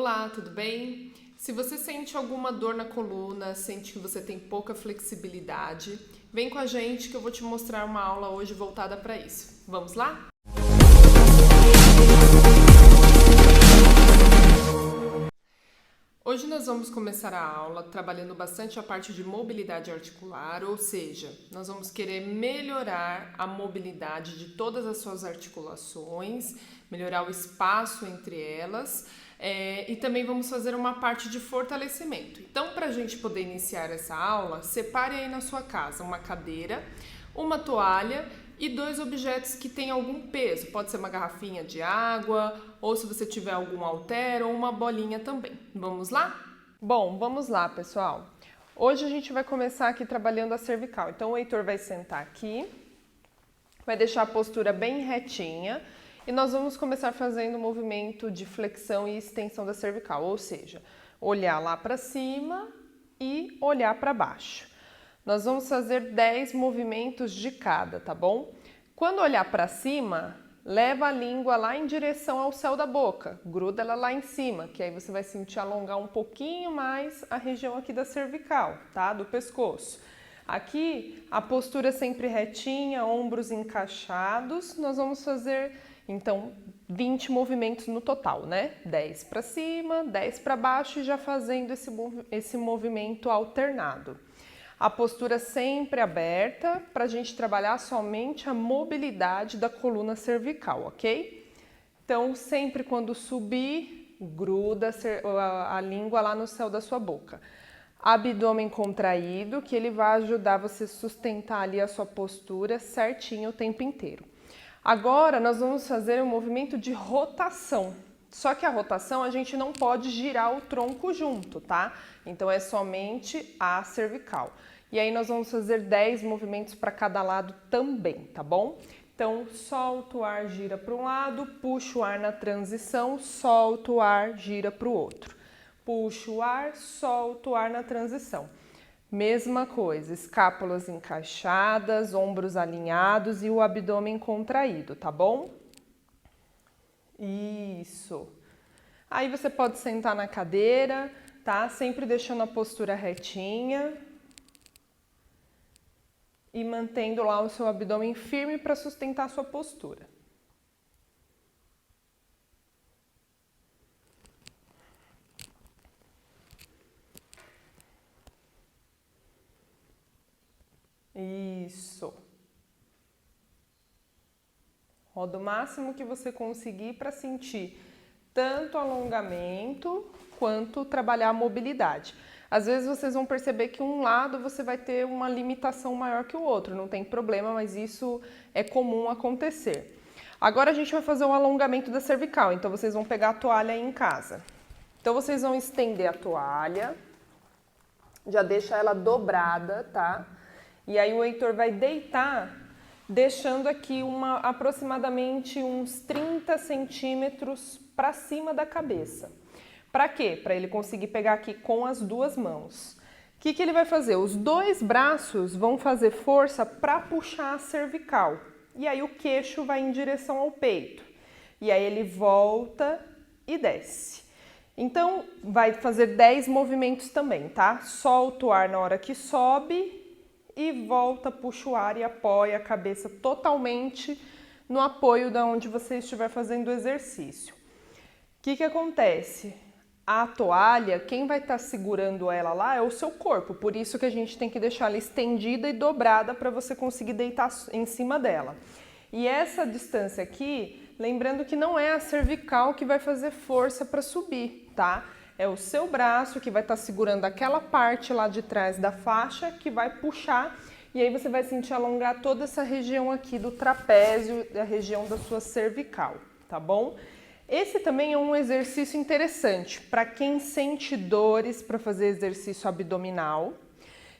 Olá, tudo bem? Se você sente alguma dor na coluna, sente que você tem pouca flexibilidade, vem com a gente que eu vou te mostrar uma aula hoje voltada para isso. Vamos lá? Hoje nós vamos começar a aula trabalhando bastante a parte de mobilidade articular, ou seja, nós vamos querer melhorar a mobilidade de todas as suas articulações, melhorar o espaço entre elas e também vamos fazer uma parte de fortalecimento. Então, para a gente poder iniciar essa aula, separe aí na sua casa uma cadeira, uma toalha e 2 objetos que têm algum peso. Pode ser uma garrafinha de água, ou se você tiver algum halter ou uma bolinha também. Vamos lá? Bom, vamos lá, pessoal. Hoje a gente vai começar aqui trabalhando a cervical. Então o Heitor vai sentar aqui, vai deixar a postura bem retinha e nós vamos começar fazendo o movimento de flexão e extensão da cervical, ou seja, olhar lá para cima e olhar para baixo. Nós vamos fazer 10 movimentos de cada, tá bom? Quando olhar para cima, leva a língua lá em direção ao céu da boca, gruda ela lá em cima, que aí você vai sentir alongar um pouquinho mais a região aqui da cervical, tá? Do pescoço. Aqui, a postura sempre retinha, ombros encaixados. Nós vamos fazer, então, 20 movimentos no total, né? 10 para cima, 10 para baixo e já fazendo esse movimento alternado. A postura sempre aberta para a gente trabalhar somente a mobilidade da coluna cervical, ok? Então, sempre quando subir, gruda a língua lá no céu da sua boca. Abdômen contraído, que ele vai ajudar você a sustentar ali a sua postura certinho o tempo inteiro. Agora, nós vamos fazer um movimento de rotação. Só que a rotação a gente não pode girar o tronco junto, tá? Então é somente a cervical. E aí nós vamos fazer 10 movimentos para cada lado também, tá bom? Então solta o ar, gira para um lado, puxa o ar na transição, solta o ar, gira para o outro. Puxa o ar, solta o ar na transição. Mesma coisa, escápulas encaixadas, ombros alinhados e o abdômen contraído, tá bom? Isso. Aí você pode sentar na cadeira, tá? Sempre deixando a postura retinha e mantendo lá o seu abdômen firme para sustentar a sua postura. Isso. Roda o máximo que você conseguir para sentir tanto alongamento quanto trabalhar a mobilidade. Às vezes vocês vão perceber que um lado você vai ter uma limitação maior que o outro, não tem problema, mas isso é comum acontecer. Agora a gente vai fazer um alongamento da cervical, então vocês vão pegar a toalha aí em casa. Então vocês vão estender a toalha, já deixa ela dobrada, tá? E aí o Heitor vai deitar, deixando aqui aproximadamente uns 30 centímetros para cima da cabeça. Para quê? Para ele conseguir pegar aqui com as 2 mãos. O que ele vai fazer? Os 2 braços vão fazer força para puxar a cervical. E aí o queixo vai em direção ao peito. E aí ele volta e desce. Então, vai fazer 10 movimentos também, tá? Solta o ar na hora que sobe e volta, puxa o ar e apoia a cabeça totalmente no apoio da onde você estiver fazendo o exercício. O que acontece? A toalha, quem vai estar segurando ela lá é o seu corpo, por isso que a gente tem que deixar ela estendida e dobrada para você conseguir deitar em cima dela. E essa distância aqui, lembrando que não é a cervical que vai fazer força para subir, tá? É o seu braço que vai estar segurando aquela parte lá de trás da faixa que vai puxar e aí você vai sentir alongar toda essa região aqui do trapézio, da região da sua cervical, tá bom? Esse também é um exercício interessante para quem sente dores para fazer exercício abdominal.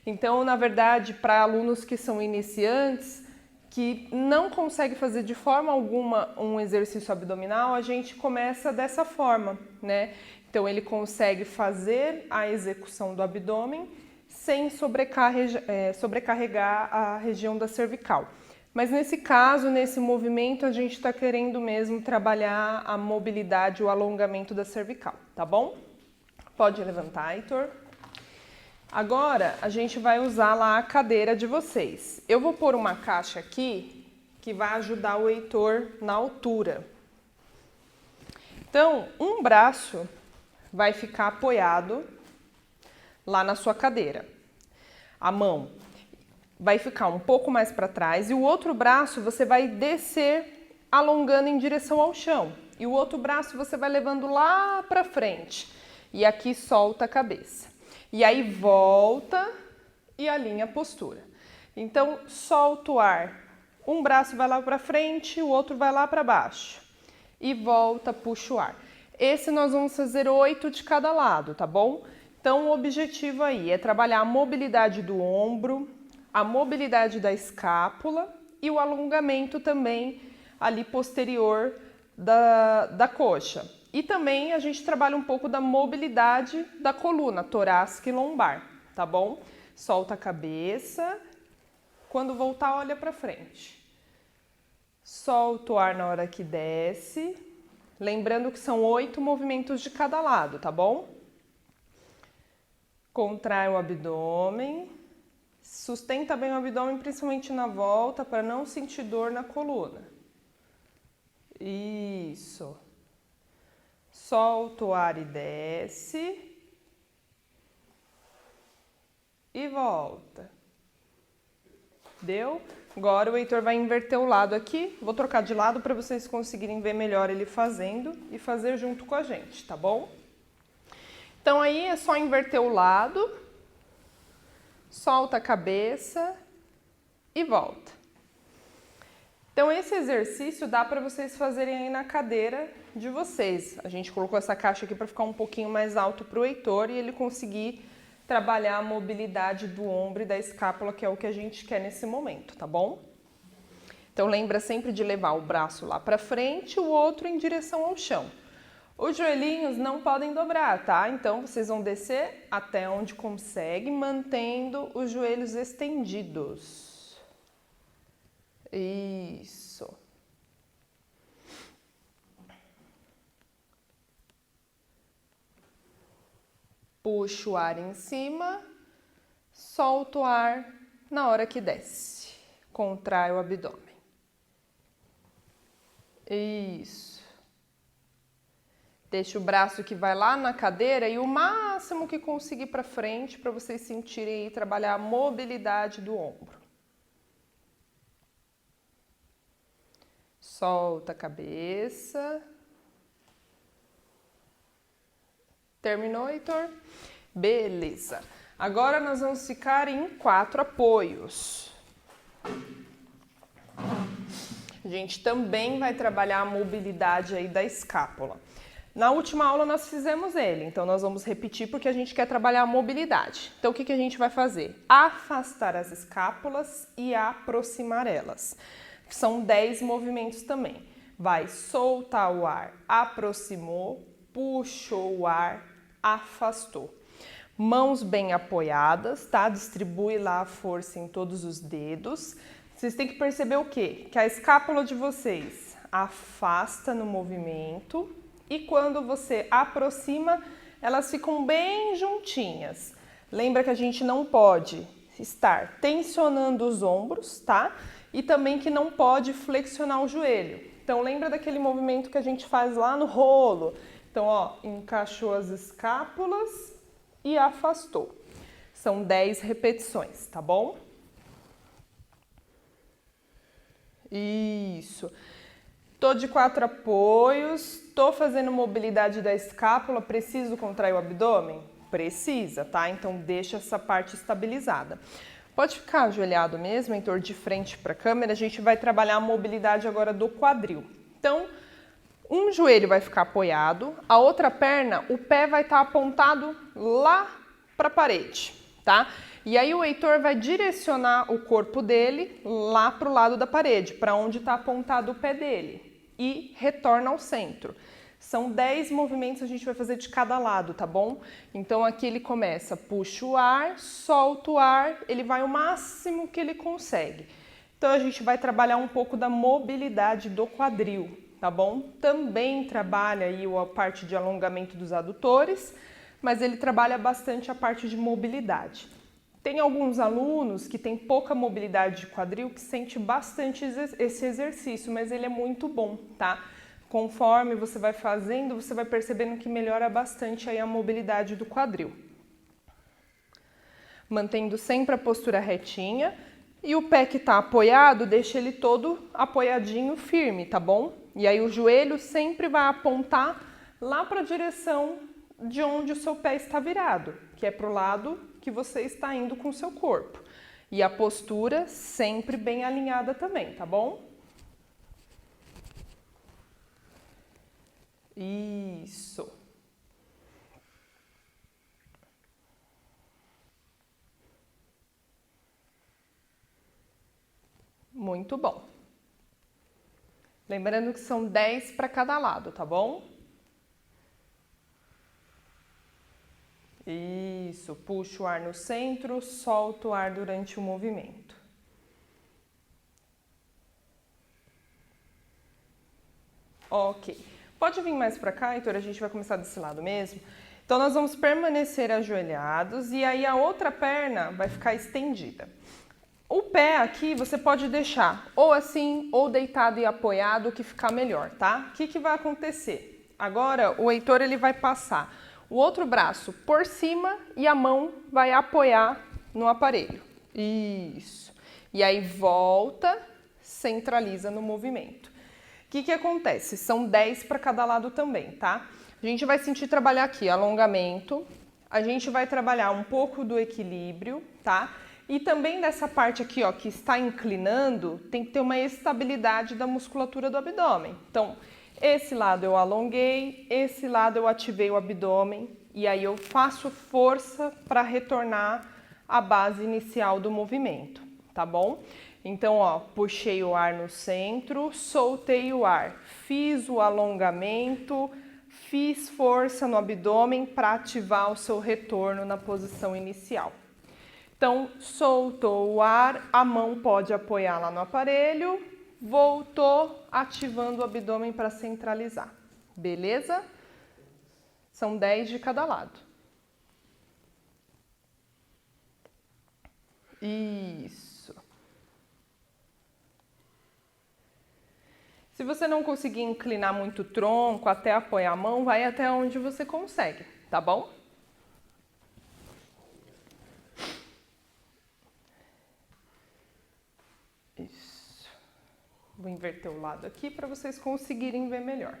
Então, na verdade, para alunos que são iniciantes, que não conseguem fazer de forma alguma um exercício abdominal, a gente começa dessa forma, né? Então, ele consegue fazer a execução do abdômen sem sobrecarregar a região da cervical. Mas nesse caso, nesse movimento, a gente está querendo mesmo trabalhar a mobilidade, o alongamento da cervical, tá bom? Pode levantar, Heitor. Agora, a gente vai usar lá a cadeira de vocês. Eu vou pôr uma caixa aqui que vai ajudar o Heitor na altura. Então, um braço vai ficar apoiado lá na sua cadeira. A mão vai ficar um pouco mais para trás e o outro braço você vai descer alongando em direção ao chão. E o outro braço você vai levando lá para frente. E aqui solta a cabeça. E aí volta e alinha a postura. Então, solta o ar. Um braço vai lá para frente, o outro vai lá para baixo. E volta, puxa o ar. Esse nós vamos fazer 8 de cada lado, tá bom? Então, o objetivo aí é trabalhar a mobilidade do ombro, a mobilidade da escápula e o alongamento também ali posterior da coxa. E também a gente trabalha um pouco da mobilidade da coluna, torácica e lombar, tá bom? Solta a cabeça, quando voltar olha para frente. Solta o ar na hora que desce, lembrando que são 8 movimentos de cada lado, tá bom? Contrai o abdômen, sustenta bem o abdômen, principalmente na volta, para não sentir dor na coluna. Isso. Solta o ar e desce. E volta. Deu? Agora o Heitor vai inverter o lado aqui. Vou trocar de lado para vocês conseguirem ver melhor ele fazendo e fazer junto com a gente, tá bom? Então aí é só inverter o lado. Solta a cabeça e volta. Então esse exercício dá para vocês fazerem aí na cadeira de vocês. A gente colocou essa caixa aqui para ficar um pouquinho mais alto para o Heitor e ele conseguir trabalhar a mobilidade do ombro e da escápula, que é o que a gente quer nesse momento, tá bom? Então lembra sempre de levar o braço lá para frente e o outro em direção ao chão. Os joelhinhos não podem dobrar, tá? Então vocês vão descer até onde consegue, mantendo os joelhos estendidos. Isso. Puxa o ar em cima, solta o ar na hora que desce. Contrai o abdômen. Isso. Deixa o braço que vai lá na cadeira e o máximo que conseguir para frente para vocês sentirem aí trabalhar a mobilidade do ombro. Solta a cabeça. Terminou, Heitor? Beleza. Agora nós vamos ficar em 4 apoios. A gente também vai trabalhar a mobilidade aí da escápula. Na última aula nós fizemos ele, então nós vamos repetir porque a gente quer trabalhar a mobilidade. Então o que a gente vai fazer? Afastar as escápulas e aproximar elas. São 10 movimentos também. Vai soltar o ar, aproximou, puxou o ar, afastou. Mãos bem apoiadas, tá? Distribui lá a força em todos os dedos. Vocês têm que perceber o quê? Que a escápula de vocês afasta no movimento e quando você aproxima, elas ficam bem juntinhas. Lembra que a gente não pode estar tensionando os ombros, tá? E também que não pode flexionar o joelho. Então lembra daquele movimento que a gente faz lá no rolo. Então, ó, encaixou as escápulas e afastou. São 10 repetições, tá bom? Isso. Tô de 4 apoios, tô fazendo mobilidade da escápula, preciso contrair o abdômen? Precisa, tá? Então deixa essa parte estabilizada. Pode ficar ajoelhado mesmo, Heitor, de frente para a câmera. A gente vai trabalhar a mobilidade agora do quadril. Então, um joelho vai ficar apoiado, a outra perna, o pé vai estar apontado lá para a parede, tá? E aí o Heitor vai direcionar o corpo dele lá para o lado da parede, para onde está apontado o pé dele. E retorna ao centro. São 10 movimentos a gente vai fazer de cada lado, tá bom? Então aqui ele começa, puxa o ar, solta o ar, ele vai o máximo que ele consegue. Então a gente vai trabalhar um pouco da mobilidade do quadril, tá bom? Também trabalha aí a parte de alongamento dos adutores, mas ele trabalha bastante a parte de mobilidade. Tem alguns alunos que têm pouca mobilidade de quadril que sente bastante esse exercício, mas ele é muito bom, tá? Conforme você vai fazendo, você vai percebendo que melhora bastante aí a mobilidade do quadril. Mantendo sempre a postura retinha e o pé que está apoiado, deixa ele todo apoiadinho, firme, tá bom? E aí o joelho sempre vai apontar lá para a direção de onde o seu pé está virado, que é para o lado que você está indo com o seu corpo. E a postura sempre bem alinhada também, tá bom? Isso. Muito bom. Lembrando que são 10 para cada lado, tá bom? Isso, puxa o ar no centro, solta o ar durante o movimento. Ok. Pode vir mais para cá, Heitor, a gente vai começar desse lado mesmo. Então, nós vamos permanecer ajoelhados e aí a outra perna vai ficar estendida. O pé aqui você pode deixar ou assim, ou deitado e apoiado, que ficar melhor, tá? O que vai acontecer? Agora, o Heitor ele vai passar o outro braço por cima e a mão vai apoiar no aparelho. Isso. E aí volta, centraliza no movimento. O que acontece? São 10 para cada lado também, tá? A gente vai sentir trabalhar aqui alongamento, a gente vai trabalhar um pouco do equilíbrio, tá? E também dessa parte aqui, ó, que está inclinando, tem que ter uma estabilidade da musculatura do abdômen. Então, esse lado eu alonguei, esse lado eu ativei o abdômen e aí eu faço força para retornar à base inicial do movimento, tá bom? Então, ó, puxei o ar no centro, soltei o ar, fiz o alongamento, fiz força no abdômen para ativar o seu retorno na posição inicial. Então, soltou o ar, a mão pode apoiar lá no aparelho, voltou, ativando o abdômen para centralizar. Beleza? São 10 de cada lado. Isso. Se você não conseguir inclinar muito o tronco até apoiar a mão, vai até onde você consegue, tá bom? Isso. Vou inverter o lado aqui para vocês conseguirem ver melhor.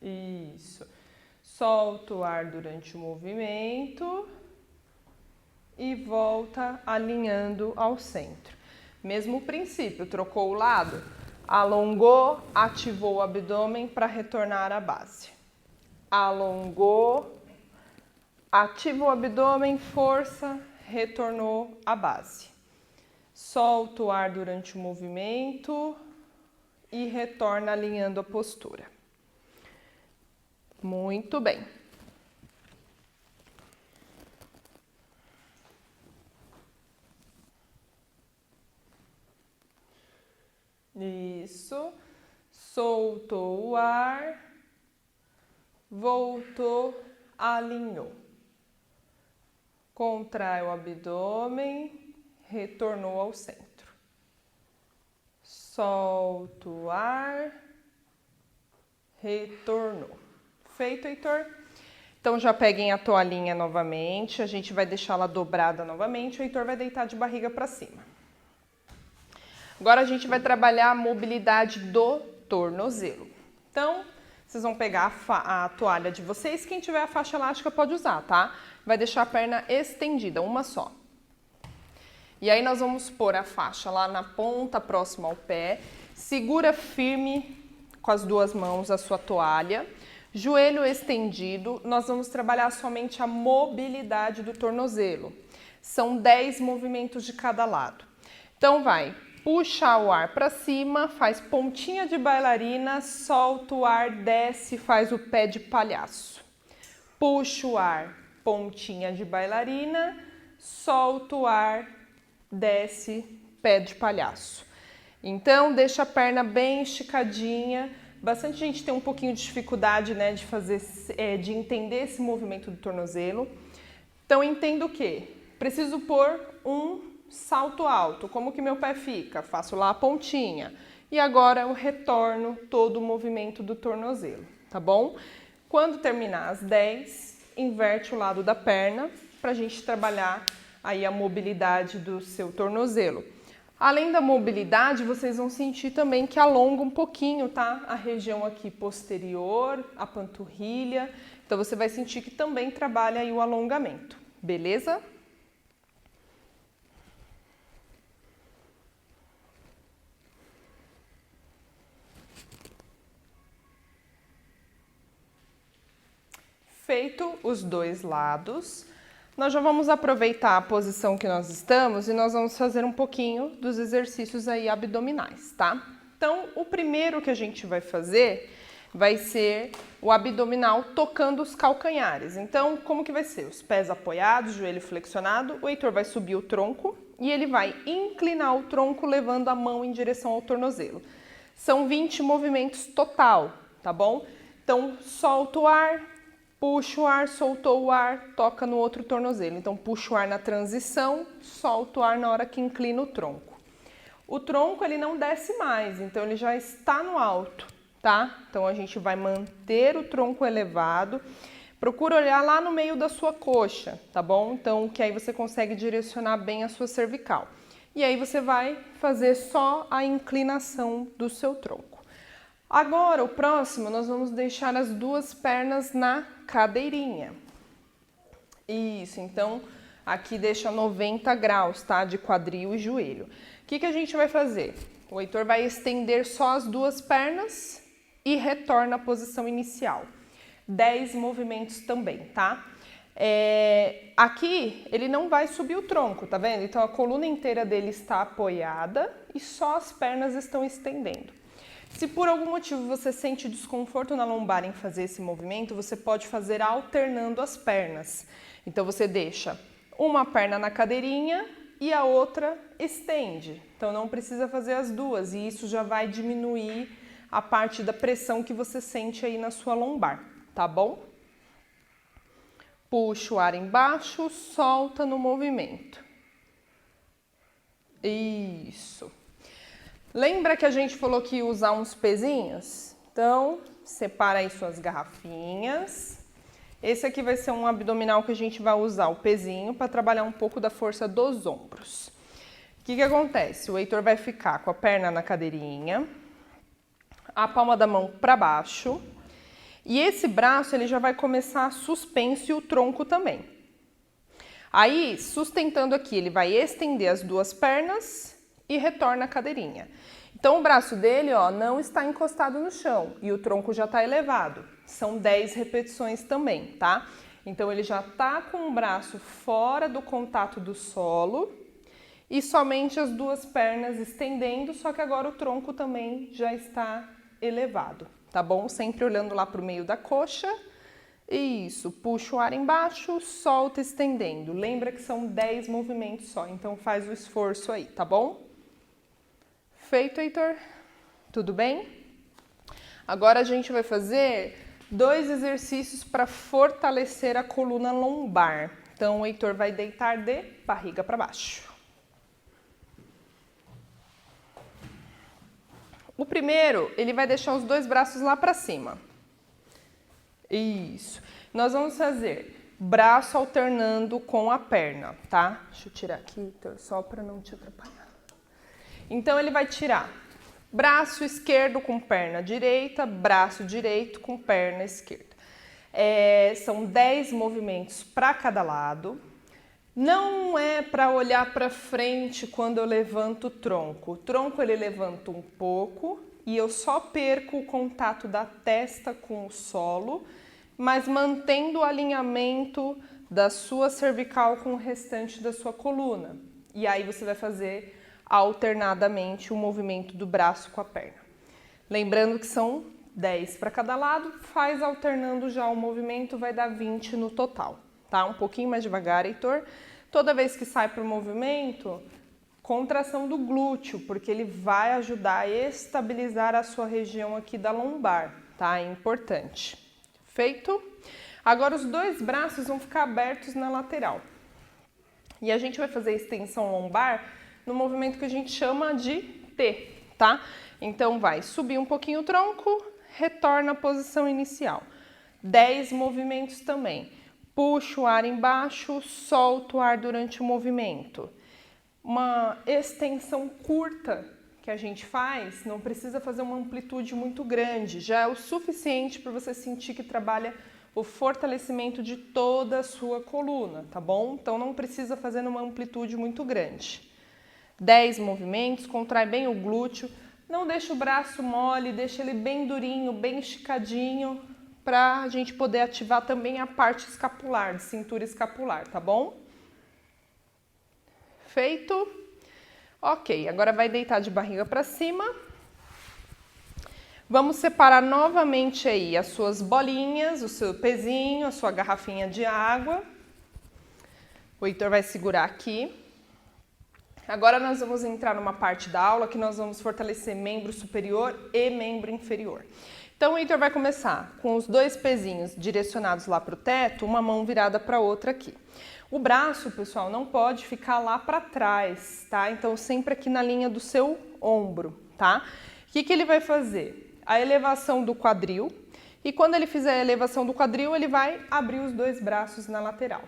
Isso. Solta o ar durante o movimento e volta alinhando ao centro. Mesmo princípio, trocou o lado, alongou, ativou o abdômen para retornar à base. Alongou, ativa o abdômen, força, retornou à base. Solta o ar durante o movimento e retorna alinhando a postura. Muito bem. Isso. Soltou o ar, voltou, alinhou. Contrai o abdômen, retornou ao centro. Solta o ar, retornou. Feito, Heitor? Então já peguem a toalhinha novamente, a gente vai deixá-la dobrada novamente, o Heitor vai deitar de barriga para cima. Agora a gente vai trabalhar a mobilidade do tornozelo. Então, vocês vão pegar a toalha de vocês, quem tiver a faixa elástica pode usar, tá? Vai deixar a perna estendida, uma só. E aí nós vamos pôr a faixa lá na ponta, próxima ao pé. Segura firme com as duas mãos a sua toalha. Joelho estendido, nós vamos trabalhar somente a mobilidade do tornozelo. São 10 movimentos de cada lado. Então vai, puxa o ar para cima, faz pontinha de bailarina, solta o ar, desce, faz o pé de palhaço. Puxa o ar, pontinha de bailarina, solta o ar, desce, pé de palhaço. Então, deixa a perna bem esticadinha. Bastante gente tem um pouquinho de dificuldade, né, de fazer, de entender esse movimento do tornozelo. Então, entendo o quê? Preciso pôr um salto alto. Como que meu pé fica? Faço lá a pontinha. E agora eu retorno todo o movimento do tornozelo, tá bom? Quando terminar as 10, inverte o lado da perna para a gente trabalhar aí a mobilidade do seu tornozelo. Além da mobilidade, vocês vão sentir também que alonga um pouquinho, tá? A região aqui posterior, a panturrilha. Então, você vai sentir que também trabalha aí o alongamento, beleza? Feito os dois lados, nós já vamos aproveitar a posição que nós estamos e nós vamos fazer um pouquinho dos exercícios aí abdominais, tá? Então, o primeiro que a gente vai fazer vai ser o abdominal tocando os calcanhares. Então, como que vai ser? Os pés apoiados, joelho flexionado, o Heitor vai subir o tronco e ele vai inclinar o tronco levando a mão em direção ao tornozelo. São 20 movimentos total, tá bom? Então, solta o ar, puxa o ar, soltou o ar, toca no outro tornozelo. Então, puxa o ar na transição, solta o ar na hora que inclina o tronco. O tronco, ele não desce mais, então ele já está no alto, tá? Então, a gente vai manter o tronco elevado. Procura olhar lá no meio da sua coxa, tá bom? Então, que aí você consegue direcionar bem a sua cervical. E aí, você vai fazer só a inclinação do seu tronco. Agora, o próximo, nós vamos deixar as duas pernas na cadeirinha. Isso, então, aqui deixa 90 graus, tá? De quadril e joelho. O que a gente vai fazer? O Heitor vai estender só as duas pernas e retorna à posição inicial. 10 movimentos também, tá? Aqui, ele não vai subir o tronco, tá vendo? Então, a coluna inteira dele está apoiada e só as pernas estão estendendo. Se por algum motivo você sente desconforto na lombar em fazer esse movimento, você pode fazer alternando as pernas. Então, você deixa uma perna na cadeirinha e a outra estende. Então, não precisa fazer as duas e isso já vai diminuir a parte da pressão que você sente aí na sua lombar, tá bom? Puxa o ar embaixo, solta no movimento. Isso. Lembra que a gente falou que ia usar uns pezinhos? Então, separa aí suas garrafinhas. Esse aqui vai ser um abdominal que a gente vai usar o pezinho para trabalhar um pouco da força dos ombros. O que acontece? O Heitor vai ficar com a perna na cadeirinha, a palma da mão para baixo, e esse braço ele já vai começar suspenso e o tronco também. Aí, sustentando aqui, ele vai estender as duas pernas e retorna a cadeirinha. Então, o braço dele, ó, não está encostado no chão e o tronco já está elevado. São 10 repetições também, tá? Então, ele já está com o braço fora do contato do solo e somente as duas pernas estendendo, só que agora o tronco também já está elevado, tá bom? Sempre olhando lá para o meio da coxa. Isso, puxa o ar embaixo, solta estendendo. Lembra que são 10 movimentos só, então faz o esforço aí, tá bom? Feito, Heitor? Tudo bem? Agora a gente vai fazer 2 exercícios para fortalecer a coluna lombar. Então, o Heitor vai deitar de barriga para baixo. O primeiro, ele vai deixar os 2 braços lá para cima. Isso. Nós vamos fazer braço alternando com a perna, tá? Deixa eu tirar aqui, Heitor, só para não te atrapalhar. Então, ele vai tirar braço esquerdo com perna direita, braço direito com perna esquerda. São 10 movimentos para cada lado. Não é para olhar para frente quando eu levanto o tronco. O tronco ele levanta um pouco e eu só perco o contato da testa com o solo, mas mantendo o alinhamento da sua cervical com o restante da sua coluna. E aí você vai fazer alternadamente o movimento do braço com a perna. Lembrando que são 10 para cada lado, faz alternando já o movimento, vai dar 20 no total, tá? Um pouquinho mais devagar, Heitor. Toda vez que sai para o movimento, contração do glúteo, porque ele vai ajudar a estabilizar a sua região aqui da lombar, tá? É importante. Feito? Agora os dois braços vão ficar abertos na lateral. E a gente vai fazer a extensão lombar no movimento que a gente chama de T, tá? Então vai subir um pouquinho o tronco, retorna à posição inicial. 10 movimentos também. Puxa o ar embaixo, solta o ar durante o movimento. Uma extensão curta que a gente faz, não precisa fazer uma amplitude muito grande, já é o suficiente para você sentir que trabalha o fortalecimento de toda a sua coluna, tá bom? Então não precisa fazer numa amplitude muito grande. 10 movimentos, contrai bem o glúteo, não deixa o braço mole, deixa ele bem durinho, bem esticadinho, para a gente poder ativar também a parte escapular, de cintura escapular, tá bom? Feito? Ok, agora vai deitar de barriga para cima. Vamos separar novamente aí as suas bolinhas, o seu pezinho, a sua garrafinha de água. O Heitor vai segurar aqui. Agora nós vamos entrar numa parte da aula que nós vamos fortalecer membro superior e membro inferior. Então o Heitor vai começar com os dois pezinhos direcionados lá para o teto, uma mão virada para a outra aqui. O braço, pessoal, não pode ficar lá para trás, tá? Então sempre aqui na linha do seu ombro, tá? O que ele vai fazer? A elevação do quadril, e quando ele fizer a elevação do quadril, ele vai abrir os dois braços na lateral.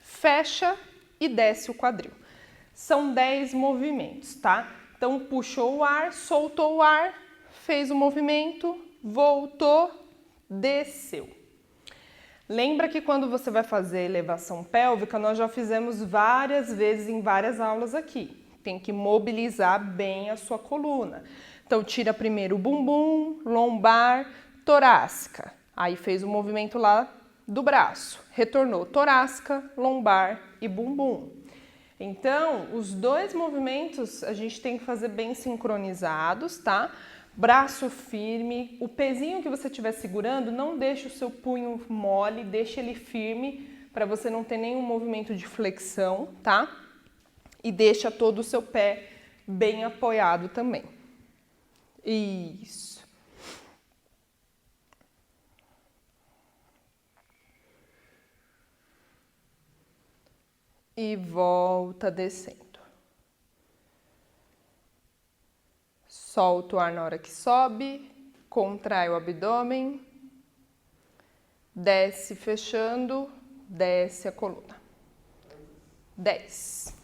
Fecha e desce o quadril. São 10 movimentos, tá? Então puxou o ar, soltou o ar, fez o movimento, voltou, desceu. Lembra que quando você vai fazer a elevação pélvica, nós já fizemos várias vezes em várias aulas aqui. Tem que mobilizar bem a sua coluna. Então, tira primeiro o bumbum, lombar, torácica. Aí fez o movimento lá do braço. Retornou torácica, lombar e bumbum. Então, os dois movimentos a gente tem que fazer bem sincronizados, tá? Braço firme, o pezinho que você estiver segurando, não deixe o seu punho mole, deixe ele firme para você não ter nenhum movimento de flexão, tá? E deixa todo o seu pé bem apoiado também. Isso. E volta descendo. Solta o ar na hora que sobe, contrai o abdômen, desce fechando, desce a coluna. 10.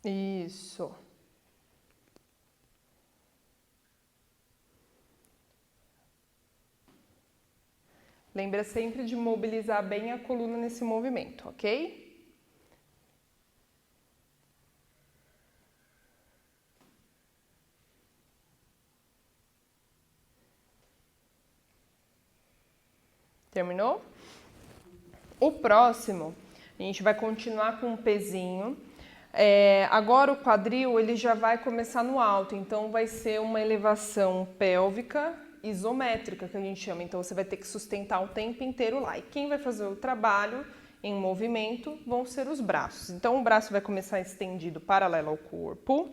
Isso. Lembra sempre de mobilizar bem a coluna nesse movimento, ok? Terminou? O próximo, a gente vai continuar com um pezinho. Agora o quadril ele já vai começar no alto, então vai ser uma elevação pélvica isométrica que a gente chama. Então você vai ter que sustentar o tempo inteiro lá. E quem vai fazer o trabalho em movimento vão ser os braços. Então o braço vai começar estendido paralelo ao corpo.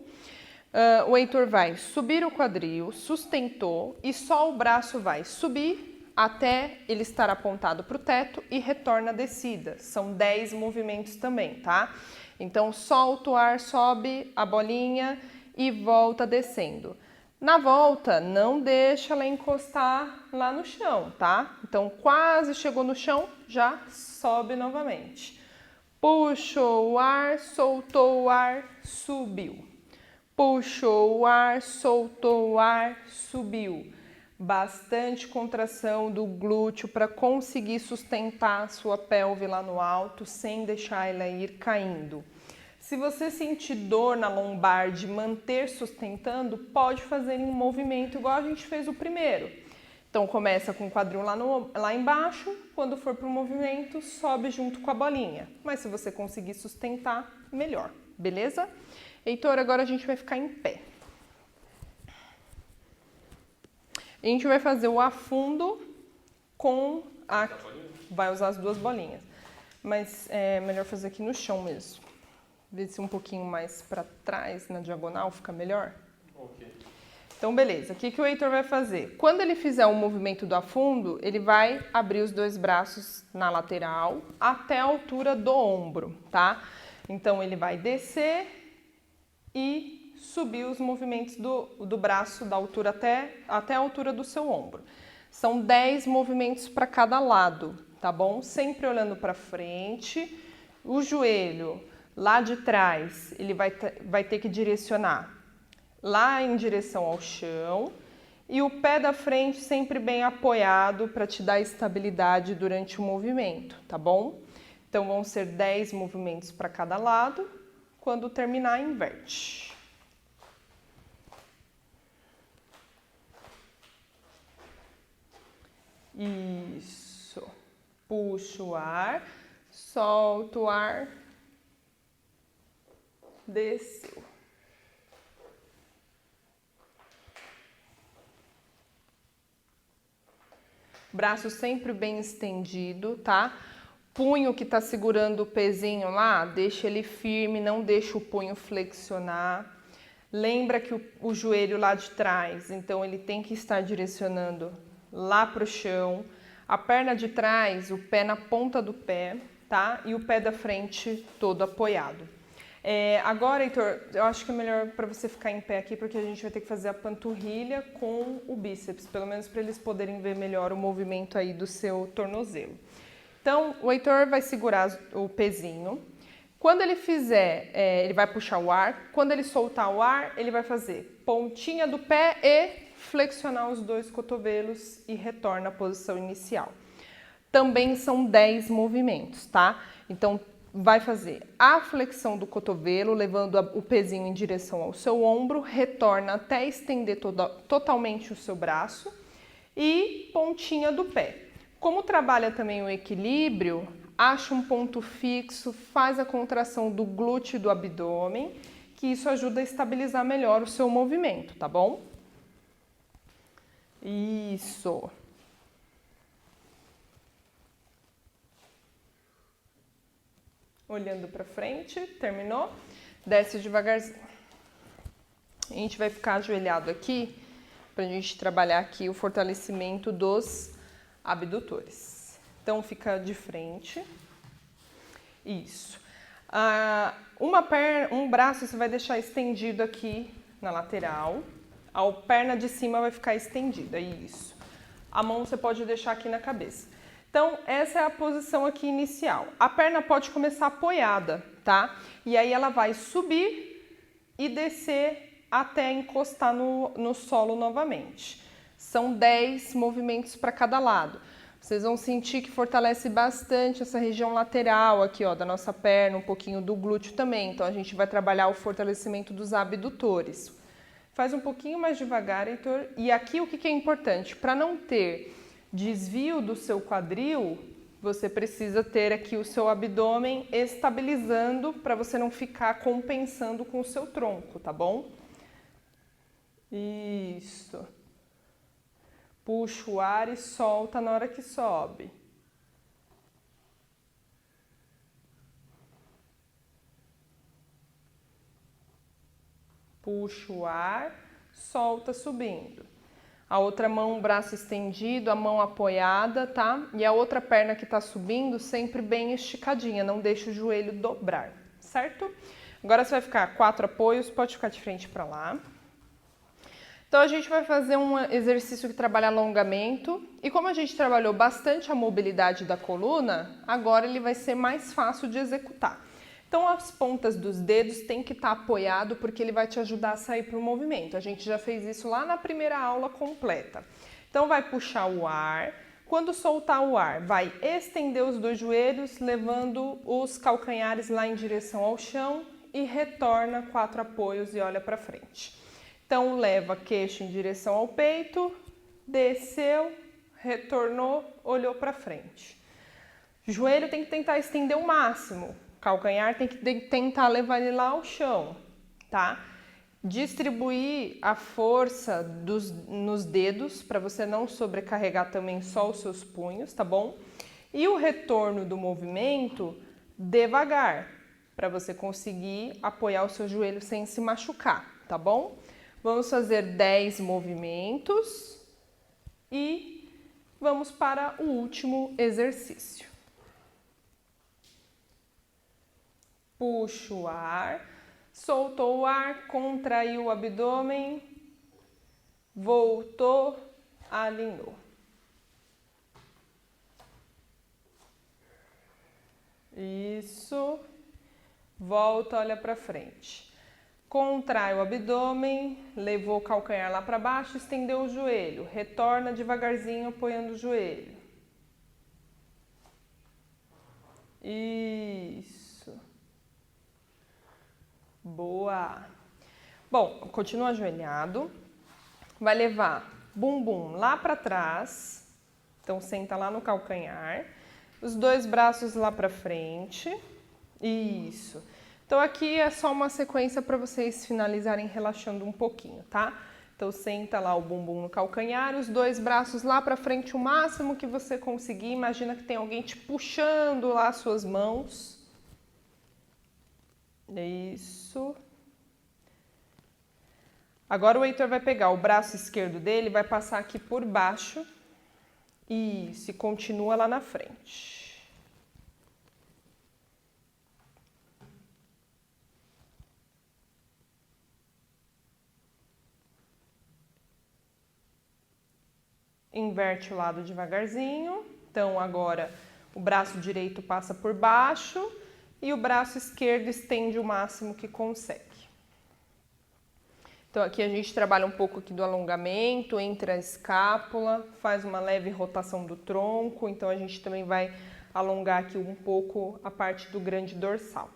O Heitor vai subir o quadril, sustentou e só o braço vai subir até ele estar apontado para o teto e retorna a descida. São 10 movimentos também, tá? Então solta o ar, sobe a bolinha e volta descendo. Na volta, não deixa ela encostar lá no chão, tá? Então quase chegou no chão, já sobe novamente. Puxou o ar, soltou o ar, subiu. Puxou o ar, soltou o ar, subiu. Bastante contração do glúteo para conseguir sustentar a sua pelve lá no alto sem deixar ela ir caindo. Se você sentir dor na lombar de manter sustentando, pode fazer em movimento igual a gente fez o primeiro. Então começa com o quadril lá embaixo, quando for para o movimento, sobe junto com a bolinha. Mas se você conseguir sustentar, melhor, beleza? Heitor, agora a gente vai ficar em pé. A gente vai fazer o afundo com a... Vai usar as duas bolinhas. Mas é melhor fazer aqui no chão mesmo. Ver se um pouquinho mais para trás, na diagonal, fica melhor. Ok. Então, beleza. O que o Heitor vai fazer? Quando ele fizer o movimento do afundo, ele vai abrir os dois braços na lateral até a altura do ombro, tá? Então, ele vai descer e subir os movimentos do braço da altura até a altura do seu ombro. São 10 movimentos para cada lado, tá bom? Sempre olhando para frente. O joelho lá de trás, ele vai ter que direcionar lá em direção ao chão. E o pé da frente sempre bem apoiado para te dar estabilidade durante o movimento, tá bom? Então, vão ser 10 movimentos para cada lado. Quando terminar, inverte. Isso. Puxa o ar, solta o ar, desceu. Braço sempre bem estendido, tá? Punho que tá segurando o pezinho lá, deixa ele firme, não deixa o punho flexionar. Lembra que o joelho lá de trás, então ele tem que estar direcionando lá pro chão. A perna de trás, o pé na ponta do pé, tá? E o pé da frente todo apoiado. Agora, Heitor, eu acho que é melhor para você ficar em pé aqui, porque a gente vai ter que fazer a panturrilha com o bíceps, pelo menos para eles poderem ver melhor o movimento aí do seu tornozelo. Então, o Heitor vai segurar o pezinho. Quando ele fizer, ele vai puxar o ar. Quando ele soltar o ar, ele vai fazer pontinha do pé e flexionar os dois cotovelos e retorna à posição inicial. Também são 10 movimentos, tá? Então, vai fazer a flexão do cotovelo, levando o pezinho em direção ao seu ombro, retorna até estender totalmente o seu braço e pontinha do pé. Como trabalha também o equilíbrio, acha um ponto fixo, faz a contração do glúteo e do abdômen, que isso ajuda a estabilizar melhor o seu movimento, tá bom? Isso. Olhando para frente, terminou? Desce devagarzinho. A gente vai ficar ajoelhado aqui para a gente trabalhar aqui o fortalecimento dos abdutores. Então, fica de frente. Isso. Um braço você vai deixar estendido aqui na lateral. A perna de cima vai ficar estendida. Isso. A mão você pode deixar aqui na cabeça. Então, essa é a posição aqui inicial. A perna pode começar apoiada, tá? E aí ela vai subir e descer até encostar no solo novamente. São 10 movimentos para cada lado. Vocês vão sentir que fortalece bastante essa região lateral aqui, ó, da nossa perna, um pouquinho do glúteo também. Então, a gente vai trabalhar o fortalecimento dos abdutores. Faz um pouquinho mais devagar, Heitor. E aqui o que é importante? Para não ter desvio do seu quadril, você precisa ter aqui o seu abdômen estabilizando para você não ficar compensando com o seu tronco, tá bom? Isso. Puxa o ar e solta na hora que sobe. Puxa o ar, solta subindo. A outra mão, braço estendido, a mão apoiada, tá? E a outra perna que tá subindo sempre bem esticadinha, não deixa o joelho dobrar, certo? Agora você vai ficar 4 apoios, pode ficar de frente para lá. Então, a gente vai fazer um exercício que trabalha alongamento. E como a gente trabalhou bastante a mobilidade da coluna, agora ele vai ser mais fácil de executar. Então, as pontas dos dedos têm que estar apoiado porque ele vai te ajudar a sair para o movimento. A gente já fez isso lá na primeira aula completa. Então, vai puxar o ar. Quando soltar o ar, vai estender os dois joelhos, levando os calcanhares lá em direção ao chão e retorna 4 apoios e olha para frente. Então, leva queixo em direção ao peito, desceu, retornou, olhou para frente. Joelho tem que tentar estender o máximo. Calcanhar tem que tentar levar ele lá ao chão, tá? Distribuir a força nos dedos, para você não sobrecarregar também só os seus punhos, tá bom? E o retorno do movimento devagar, para você conseguir apoiar o seu joelho sem se machucar, tá bom? Vamos fazer 10 movimentos e vamos para o último exercício. Puxa o ar, soltou o ar, contraiu o abdômen, voltou, alinhou. Isso. Volta, olha para frente. Contrai o abdômen, levou o calcanhar lá para baixo, estendeu o joelho. Retorna devagarzinho, apoiando o joelho. Isso. Boa. Bom, continua ajoelhado. Vai levar bumbum lá para trás. Então, senta lá no calcanhar. Os dois braços lá para frente. Isso. Então, aqui é só uma sequência para vocês finalizarem relaxando um pouquinho, tá? Então, senta lá o bumbum no calcanhar, os dois braços lá para frente o máximo que você conseguir. Imagina que tem alguém te puxando lá as suas mãos. Isso. Agora o Heitor vai pegar o braço esquerdo dele, vai passar aqui por baixo. Isso, e continua lá na frente. Inverte o lado devagarzinho. Então, agora o braço direito passa por baixo e o braço esquerdo estende o máximo que consegue. Então, aqui a gente trabalha um pouco aqui do alongamento entre a escápula, faz uma leve rotação do tronco, então a gente também vai alongar aqui um pouco a parte do grande dorsal.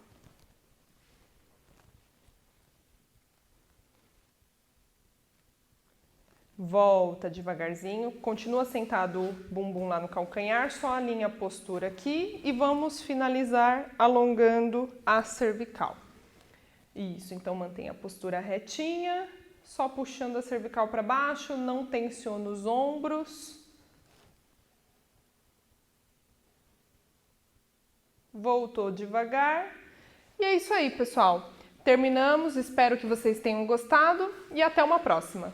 Volta devagarzinho, continua sentado o bumbum lá no calcanhar, só alinha a postura aqui e vamos finalizar alongando a cervical. Isso, então mantenha a postura retinha, só puxando a cervical para baixo, não tensiona os ombros. Voltou devagar. E é isso aí, pessoal. Terminamos, espero que vocês tenham gostado e até uma próxima.